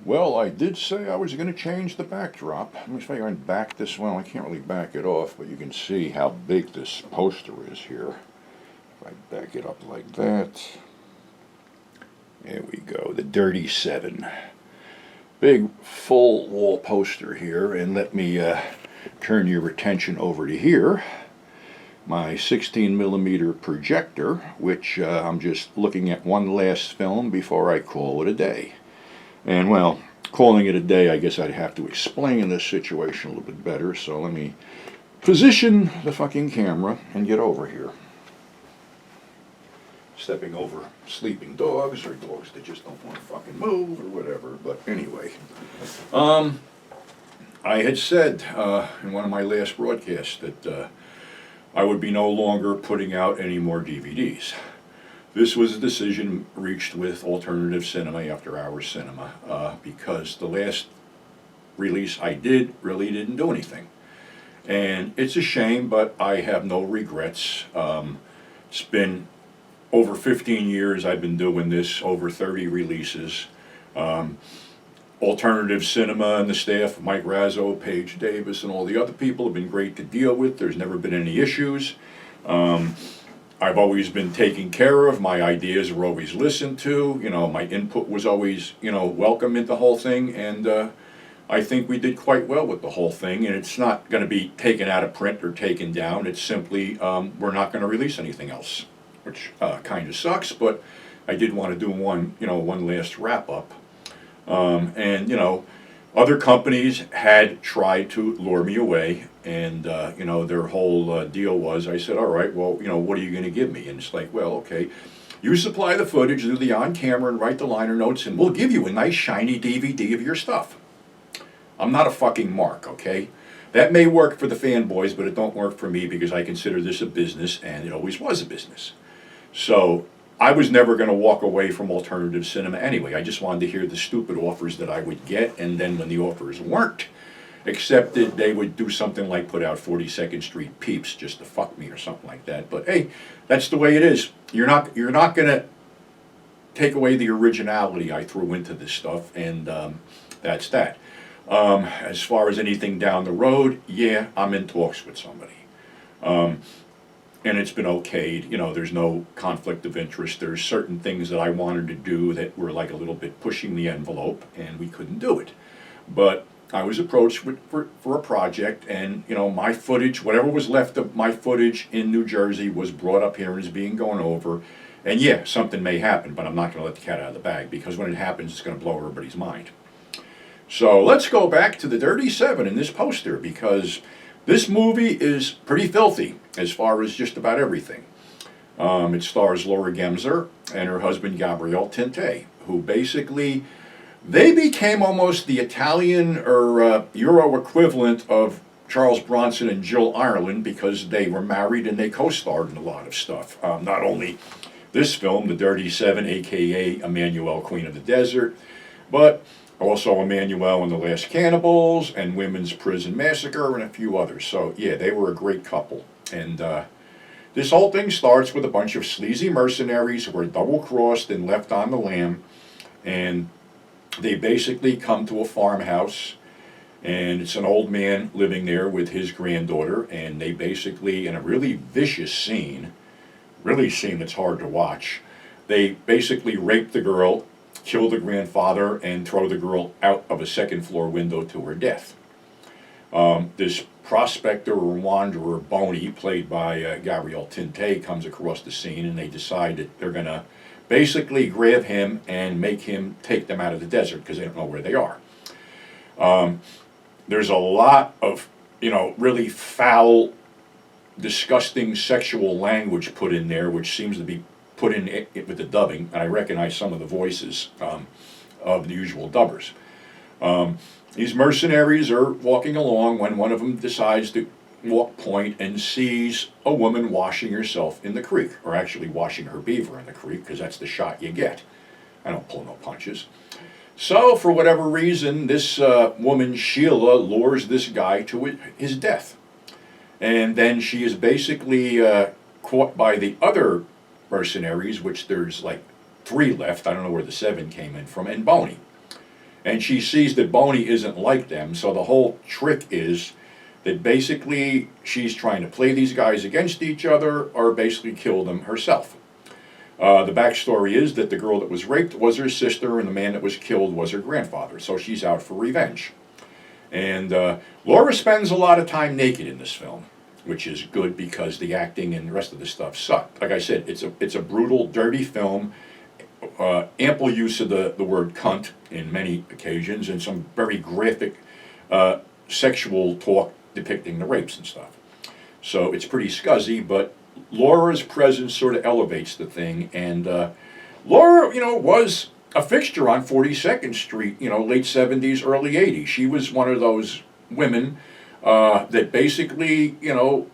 Well, I did say I was going to change the backdrop. Let me see if I can back this one. I can't really back it off, but you can see how big this poster is here. If I back it up like that. There we go, the Dirty Seven. Big full wall poster here, and let me turn your attention over to here. My 16 millimeter projector, which I'm just looking at one last film before I call it a day. And well, calling it a day, I guess I'd have to explain this situation a little bit better, so let me position the fucking camera and get over here. Stepping over sleeping dogs or dogs that just don't want to fucking move or whatever, but anyway. I had said in one of my last broadcasts that I would be no longer putting out any more DVDs. This was a decision reached with Alternative Cinema After Hours Cinema because the last release I did really didn't do anything. And it's a shame, but I have no regrets. It's been over 15 years I've been doing this, over 30 releases. Alternative Cinema and the staff, Mike Razzo, Paige Davis, and all the other people have been great to deal with. There's never been any issues. I've always been taken care of. My ideas were always listened to. You know, my input was always, welcome in the whole thing. And I think we did quite well with the whole thing. And it's not going to be taken out of print or taken down. It's simply we're not going to release anything else, which kind of sucks. But I did want to do one last wrap up. Other companies had tried to lure me away, and their whole deal was, I said, all right, well, what are you going to give me? And it's like, well, okay, you supply the footage, do the on-camera, and write the liner notes, and we'll give you a nice shiny DVD of your stuff. I'm not a fucking mark, okay? That may work for the fanboys, but it don't work for me because I consider this a business, and it always was a business. So I was never going to walk away from alternative cinema anyway. I just wanted to hear the stupid offers that I would get, and then when the offers weren't accepted, they would do something like put out 42nd Street Peeps just to fuck me or something like that. But hey, that's the way it is. You're not going to take away the originality I threw into this stuff, and that's that. As far as anything down the road, yeah, I'm in talks with somebody. And it's been okayed, there's no conflict of interest. There's certain things that I wanted to do that were like a little bit pushing the envelope, and we couldn't do it. But I was approached for a project, and my footage, whatever was left of my footage in New Jersey, was brought up here and is being gone over. And yeah, something may happen, but I'm not going to let the cat out of the bag, because when it happens, it's going to blow everybody's mind. So let's go back to the Dirty Seven in this poster, because this movie is pretty filthy as far as just about everything. It stars Lara Gemser and her husband Gabriel Tinte, who basically, they became almost the Italian or Euro equivalent of Charles Bronson and Jill Ireland, because they were married and they co-starred in a lot of stuff. Not only this film, The Dirty Seven, aka Emmanuelle, Queen of the Desert, but also Emmanuelle and the Last Cannibals, and Women's Prison Massacre, and a few others. So yeah, they were a great couple. And this whole thing starts with a bunch of sleazy mercenaries who are double-crossed and left on the lam. And they basically come to a farmhouse, and it's an old man living there with his granddaughter. And they basically, in a really vicious scene, that's hard to watch, they basically rape the girl, kill the grandfather, and throw the girl out of a second-floor window to her death. This prospector or wanderer, Boney, played by Gabriel Tinte, comes across the scene, and they decide that they're going to basically grab him and make him take them out of the desert because they don't know where they are. There's a lot of, really foul, disgusting sexual language put in there, which seems to be put in it with the dubbing, and I recognize some of the voices of the usual dubbers. These mercenaries are walking along when one of them decides to walk point and sees a woman washing herself in the creek, or actually washing her beaver in the creek, because that's the shot you get. I don't pull no punches. So, for whatever reason, this woman, Sheila, lures this guy to his death. And then she is basically caught by the other mercenaries, which there's like 3 left. I don't know where the 7 came in from, and Boney. and she sees that Boney isn't like them. So the whole trick is that basically she's trying to play these guys against each other or basically kill them herself. The backstory is that the girl that was raped was her sister, and the man that was killed was her grandfather. So she's out for revenge. And Laura spends a lot of time naked in this film, which is good because the acting and the rest of the stuff sucked. Like I said, it's a brutal, dirty film. Ample use of the word cunt in many occasions, and some very graphic sexual talk depicting the rapes and stuff. So it's pretty scuzzy, but Laura's presence sort of elevates the thing. And Laura, was a fixture on 42nd Street, late 70s, early 80s. She was one of those women that basically,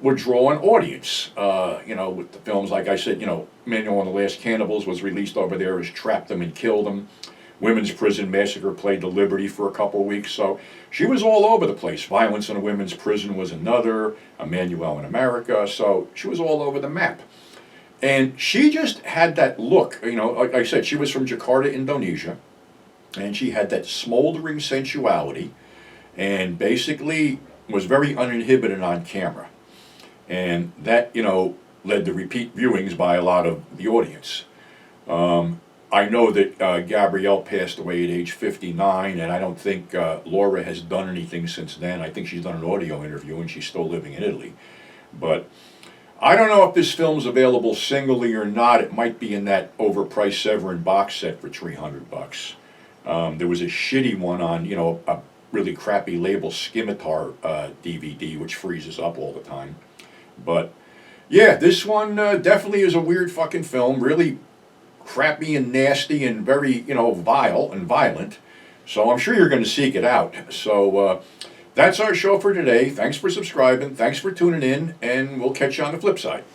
would draw an audience. With the films, like I said, Manual on the Last Cannibals was released over there as Trap Them and Kill Them. Women's Prison Massacre played the Liberty for a couple of weeks. So she was all over the place. Violence in a Women's Prison was another. Emmanuel in America. So she was all over the map. And she just had that look. Like I said, she was from Jakarta, Indonesia. And she had that smoldering sensuality. And basically was very uninhibited on camera. And that, led to repeat viewings by a lot of the audience. I know that Gabrielle passed away at age 59, and I don't think Laura has done anything since then. I think she's done an audio interview, and she's still living in Italy. But I don't know if this film's available singly or not. It might be in that overpriced Severin box set for $300. There was a shitty one on, a really crappy label Scimitar DVD, which freezes up all the time. But yeah, this one definitely is a weird fucking film. Really crappy and nasty and very, vile and violent. So I'm sure you're going to seek it out. So that's our show for today. Thanks for subscribing. Thanks for tuning in, and we'll catch you on the flip side.